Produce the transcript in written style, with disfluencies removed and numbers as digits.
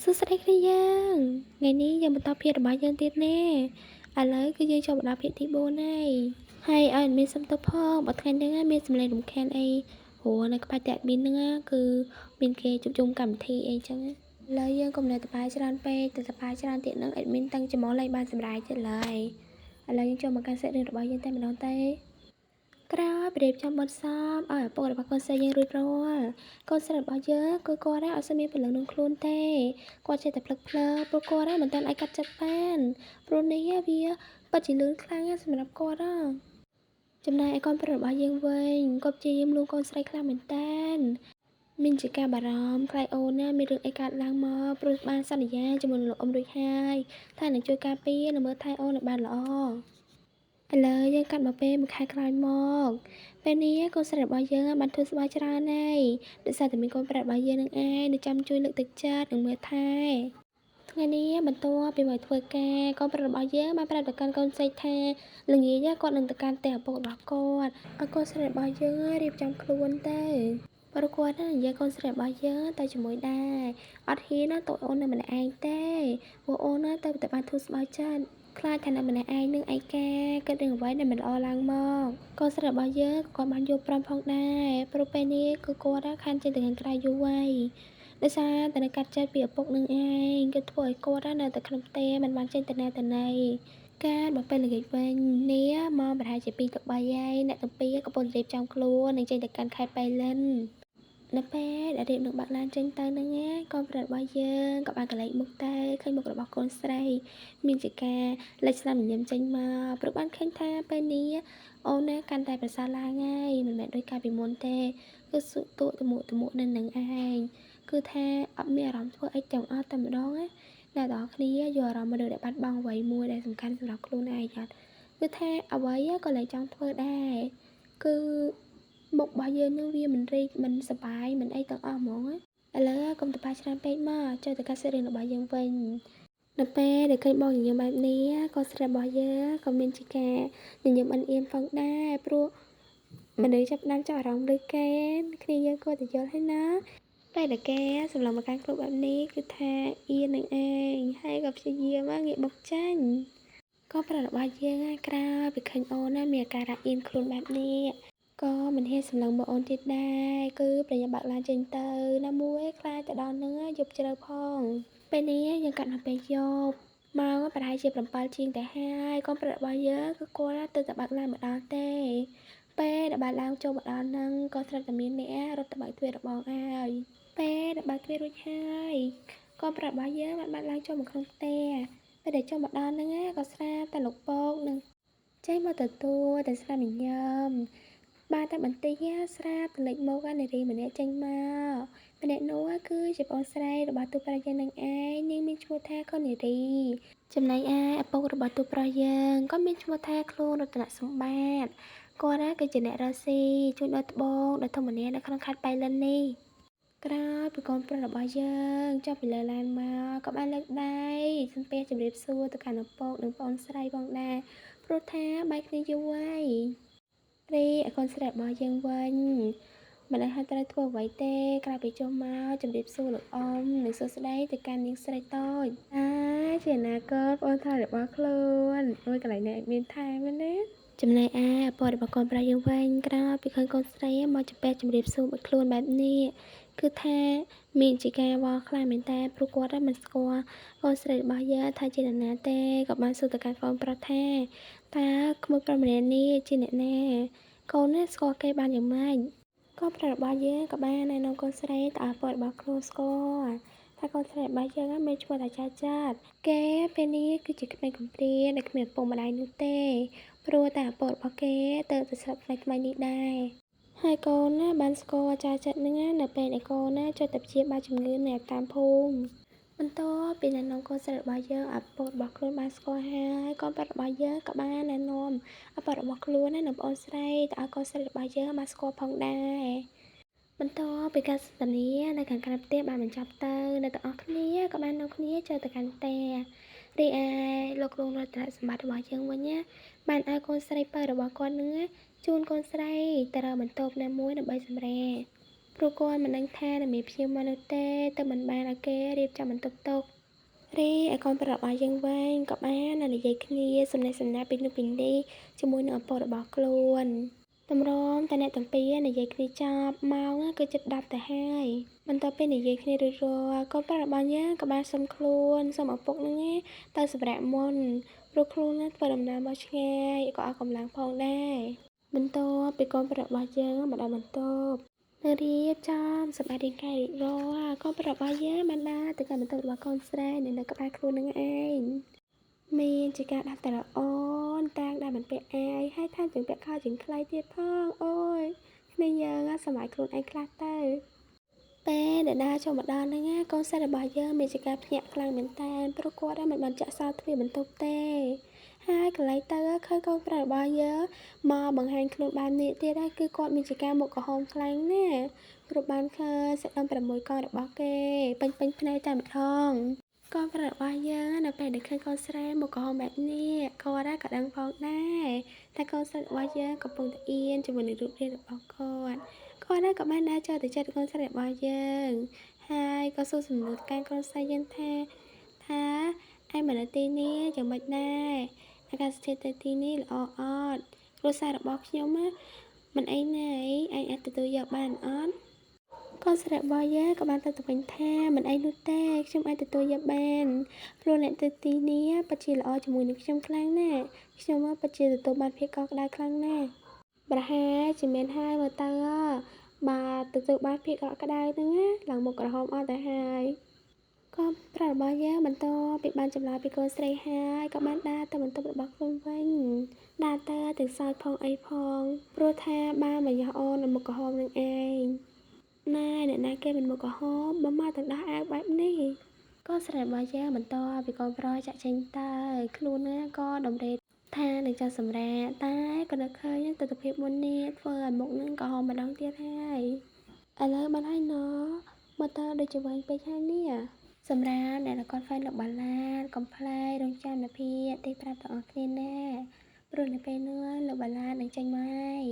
សួស្តីគ្នាយើងថ្ងៃនេះយើងបន្តភាគរបស់យើងទៀតណែឥឡូវគឺយើងចូលមកដល់ភាគទី4ហើយឲ្យមានសុំទោសផងបើថ្ងៃនេះមានសម្លេងរំខានអីព្រោះនៅក្បាច់តែមានហ្នឹងគឺមានគេជួបជុំកម្មវិធីអីចឹងឥឡូវយើងកុំនៅតបាយច្រើនពេកទៅតបាយច្រើនទៀតនឹងអេដមីនតាំងចំហលេងបានសម្រាប់ទៀតឡើយឥឡូវយើងចូលមកកាន់សាច់រឿងរបស់យើងតែម្ដងទេក្រោយពីរៀបចំបទសមឲ្យឪពុករបស់កូនស្រីយើងរួចរាល់កូនស្រីរបស់យើងគឺគាត់អត់សូវមានព្រលឹងនឹងខ្លួនទេគាត់ចេះតែភ្លឹកភ្លើព្រោះគាត់មិនទាន់អាចកាត់ចិត្តបានព្រោះនេះវាពិតជាលឿនខ្លាំងសម្រាប់គាត់ចំណែកឯកូនប្រុសរបស់យើងវិញគាត់ព្យាយាមលួងកូនស្រីខ្លាំងមែនតើមានជាការបារម្ភខ្លាចអូនមានរឿងអីកើតឡើងមកព្រោះបានសន្យាជាមួយលោកអ៊ំរួចហើយថានឹងជួយការពារនិងមើលថែអូនឲ្យបានល្អឥឡូវយើងកាត់មកពេលមួយខែក្រោយមកពេលនេះកូនស្រីរបស់យើងបានធ្វើស្បែកច្រើនហើយដោយសារតែមានកូនប្រុសរបស់យើងនឹងឯងនៅចាំជួយលើកទឹកចិត្តនិងមើលថែថ្ងៃនេះបន្ទាប់ពីមកធ្វើការកូនប្រុសរបស់យើងបានប្រាប់ទៅកាន់កូនស្រីថាល្ងាចគាត់នឹងទៅកាន់ផ្ទះឪពុករបស់គាត់ឲ្យកូនស្រីរបស់យើងរៀបចំខ្លួនទៅព្រោះគាត់និយាយកូនស្រីរបស់យើងទៅជាមួយដែរអត់ហ៊ានទៅអូននៅម្នាក់ឯងទេព្រោះអូនទៅតែបានធូរស្បើយចិត្តខ្លាចថានៅម្នាក់ឯងនឹងឯកាគិតរឿងអ្វីដែលមិនល្អឡើងមកកូនស្រីរបស់យើងក៏បានយល់ព្រមផងដែរព្រោះពេលនេះគឺគាត់ខានចេញទៅខាងក្រៅយូរហើយដោយសារតែនៅកាត់ចិត្តពីឪពុកនឹងឯងគឺធ្វើឲ្យគាត់នៅតែក្នុងផ្ទះមិនបានចេញទៅណាទៅណីកាលមកពេលល្ងាចវិញនេះមកប្រហែលជា2ទៅ3ហើយអ្នកទាំងពីរកំពុងរៀបចំខ្លួននឹងចេញទៅកាន់ខេត្តប៉ៃលិននៅពេលដែលរៀបនឹងបាក់ឡានចេញទៅហ្នឹងកូនប្រុសរបស់យើងក៏បានកលែកមុខទៅឃើញមុខរបស់កូនស្រីមានជាការលេចស្នាមញញឹមចេញមកព្រោះបានឃើញថាពេលនេះអូនកាន់តែប្រសើរឡើងហើយមិនមែនដូចកាលពីមុនទេគឺសុទក់តមួកនៅនឹងឯងគឺថាអត់មានអារម្មណ៍ធ្វើអីទាំងអស់តែម្ដងអ្នកទាំងអស់គ្នាយកអារម្មណ៍មនុស្សដែលបាត់បង់អ្វីមួយដែលសំខាន់សម្រាប់ខ្លួនឯងអត់គឺថាអ្វីក៏លែងចង់ធ្វើដែរគឺមុខរបស់យើងនឹងវាមិនរីកមិនសប្បាយមិនអីទាំងអស់ហ្មងឥឡូវកុំតប៉ាច្រើនពេកមកចូលទៅកាត់សាច់រឿងរបស់យើងវិញនៅពេលដែលឃើញបងញញឹមបែបនេះក៏ស្រាប់របស់យើងក៏មានជាការញញឹមអៀនអៀនផងដែរព្រោះមនុស្សចាប់ផ្ដើមចាប់អារម្មណ៍លើគេគ្នាយើងក៏ទៅយល់ហើយណាតែដែលគេសម្លឹងមកកាន់គ្រប់បែបនេះគឺថាអៀននឹងឯងហើយក៏ព្យាយាមងាកមកចាញ់ក៏ប្រាប់របស់យើងក្រៅពីឃើញអូនមានអាការៈអៀនខ្លួនបែបនេះក៏មិនហ៊ានសម្លឹងមកអូនទៀតដែរគឺប្រញាប់បាក់ឡានចេញទៅណាមួយខ្លាចទៅដល់នឹងយប់ជ្រៅផងពេលនេះយើងកាត់មកពេលយប់ម៉ោងប្រហែលជា7ជាងទៅហើយកូនប្រុសរបស់យើងគឺគាត់ទៅតែបាក់ឡានមកដល់ទេពេលដែលបាក់ឡើងចូលមកដល់នឹងក៏ស្រាប់តែមានអ្នករត់ទៅបើកទ្វាររបងហើយពេលដែលបើកទ្វាររួចហើយកូនប្រុសរបស់យើងបានបាក់ឡើងចូលមកក្នុងផ្ទះពេលដែលចូលមកដល់នឹងក៏ស្រាប់តែលោកពកនឹងចេញមកទទួលតែស្នាមញញឹមបានតែបន្តិចស្រាប់តែលេចមកនារីម្នាក់ចេញមកម្នាក់នោះគឺជាប្អូនស្រីរបស់ទូប្រុសយើងនឹងឯងនាងមានឈ្មោះថាកូននារីចំណែកឯឪពុករបស់ទូប្រុសយើងក៏មានឈ្មោះថាខ្លួនរតនសម្បត្តិគាត់គឺជាអ្នករកស៊ីជួយដល់ត្បូងដ៏ធំម្នាក់នៅក្នុងខេត្តប៉ៃលិននេះក្រោយពីកូនប្រុសរបស់យើងចុះពីលើឡានមកក៏បានលើកដៃសំពះជម្រាបសួរទៅកាន់ឪពុកនិងប្អូនស្រីផងដែរព្រោះថាបែកគ្នាយូរហើយរីឯកូនស្រីរបស់យើងវិញមិនដឹងថាត្រូវធ្វើអ្វីទេក្រៅពីចុះមកជម្រាបសួរលោកអ៊ំនិងសួស្តីទៅកាន់នាងស្រីតូចជាអនាគតប្អូនថ្លៃរបស់ខ្លួនមួយកន្លែងនេះមានថែមណាចំណែកឯឪពុករបស់កូនប្រុសយើងវិញក្រោយពីឃើញកូនស្រីមកជពាក់ជម្រាបសួរមួយខ្លួនបែបនេះគឺថាមានជាការវល់ខ្លាំងមែនតើព្រោះគាត់មិនស្គាល់កូនស្រីរបស់យើងថាជានរណាទេក៏បានសួរទៅកាន់កូនប្រុសថាតើក្មួយប្រុសម្នាក់នេះជាអ្នកណាកូនស្គាល់គេបានយ៉ាងម៉េចកូនប្រុសរបស់យើងក៏បានណែនាំកូនស្រីទៅឲ្យឪពុករបស់ខ្លួនស្គាល់ថាកូនស្រីរបស់យើងមានឈ្មោះថាចាចាត់គេពេលនេះគឺជាក្មេងកំព្រាដែលគ្មានឪពុកម្ដាយនោះទេព្រោះតែឪពុករបស់គេទៅស្លាប់ថ្មីនេះដែរហើយកូនបានស្គាល់ចាចាត់នឹងនៅពេលដែលកូនចូលទៅព្យាបាលជំងឺនៅតាមភូមិបន្ទាប់ពីណែនាំកូនស្រីរបស់យើងឪពុករបស់ខ្លួនបានស្គាល់ហើយកូនប្រុសរបស់យើងក៏បានណែនាំឪពុករបស់ខ្លួននិងប្អូនស្រីទៅឲ្យកូនស្រីរបស់យើងបានស្គាល់ផងដែរបន្ទាប់ពីការសន្ទនានៅខាងក្រៅផ្ទះបានបញ្ចប់ទៅអ្នកទាំងអស់គ្នាក៏បាននាំគ្នាចូលទៅកាន់ផ្ទះរីឯលោកគ្រូរតនសម្បត្តិរបស់យើងវិញបានឲ្យកូនស្រីពៅរបស់គាត់នឹងជូនកូនស្រីទៅរកបន្ទប់ណាមួយដើម្បីសម្រាក ព្រោះគាត់មិនដឹងថានឹងមានភ្ញៀវមកនោះទេទើបមិនបានឲ្យគេរៀបចំបន្ទប់ទុករីឯកូនប្រុសរបស់យើងវិញក៏បាននិយាយគ្នាសំណេះសំណាលពីនោះពីនេះជាមួយនឹងឪពុករបស់ខ្លួនតម្រាំតែអ្នកទាំងពីរនិយាយគ្នាចប់ម៉ោងគឺជិត10ទៅហើយបន្ទាប់ពីនិយាយគ្នារួចរាល់កូនប្រុសរបស់យើងក៏បានសុំខ្លួនសុំឪពុកនឹងទៅសម្រាកមុនព្រោះខ្លួននឹងធ្វើដំណើរមកឆ្ងាយក៏អស់កម្លាំងផងដែរបន្ទាប់ពីកូនប្រុសរបស់យើងមកដល់បន្ទប់នៅរៀបចំសម្រាប់រាងកាយរួចរាល់កូនប្រុសរបស់យើងបានដើរទៅកាន់បន្ទប់របស់កូនស្រីនៅក្បែរខ្លួននឹងឯងមានជាការដាក់តែល្អតាំងដែលមិនពាក់អាយហើយថែមទាំងពាក់ខោជើងខ្លីទៀតផងអូយគ្នាយើងសម័យខ្លួនឯងខ្លះទៅពេលដែលដើរចូលមកដល់ហ្នឹងកូនស្រីរបស់យើងមានជាការភ្ញាក់ខ្លាំងមែនតើព្រោះគាត់មិនបានចាក់សោទ្វារបន្ទប់ទេហើយកន្លែងទៅឃើញកូនប្រុសរបស់យើងមកបង្ហាញខ្លួនបាននេះទៀតហើយគឺគាត់មានជាការមុខក្រហមខ្លាំងណាស់ព្រោះបានឃើញសាច់ដុំ6កងរបស់គេពេញភ្នែកតែម្ដងកូនប្រុសរបស់យើងនៅពេលដែលឃើញកូនស្រីមុខក្រហមបែបនេះគាត់ក៏ដឹងផងដែរតែកូនស្រីរបស់យើងកំពុងតែអៀនជាមួយនឹងរូបរាងរបស់គាត់ក៏បានដើរចូលទៅជិតកូនស្រីរបស់យើងហើយក៏សួរសំណួរកាន់កូនស្រីយើងថាឯងមកនៅទីនេះយ៉ាងម៉េចដែរអាកាសធាតុនៅទីនេះល្អអត់គ្រួសាររបស់ខ្ញុំមិនអីណាឯងអាចទទួលយកបានអត់កូនស្រីរបស់យើងក៏បានទៅវិញថាមិនអីនោះទេខ្ញុំអាចទទួលយកបានព្រោះអ្នកទៅទីនេះពិតជាល្អជាមួយនឹងខ្ញុំខ្លាំងណាស់ខ្ញុំពិតជាទទួលបានភាពកក់ក្ដៅខ្លាំងណាស់ប្រហែលជាមានហើយមើលទៅបើទទួលបានភាពកក់ក្ដៅហ្នឹងឡើងមុខក្រហមអស់ទៅហើយក៏ប្រាប់របស់យើងបន្តពីបានចម្លើយពីកូនស្រីហើយក៏បានដើរទៅបន្ទប់របស់ខ្លួនវិញដើរទៅទាំងសោយផងអីផងព្រោះថាបានមកយោអូននៅមុខក្រហមនឹងឯងណែអ្នកណាគេមិនមុខក្រហមបើមកទាំងដោះអាវបែបនេះកូនស្រីរបស់យើងបន្តពីកូនប្រុសចាក់ចេញទៅខ្លួនក៏តម្រេកថានឹងចង់សម្រាកតែក៏នឹកឃើញទស្សនភាពមុននេះធ្វើឲ្យមុខនឹងក្រហមម្ដងទៀតហើយឥឡូវបានហើយណមើលតើដូចជាវែងពេកហើយនេះសម្រាប់អ្នកនគរហ្វៃលោកបាឡានកំ pl រងចាំនៅភាគទី5ទាំងអស់គ្នាណាព្រោះនៅពេលនោះលោកបាឡាននឹងចេញមកហើយ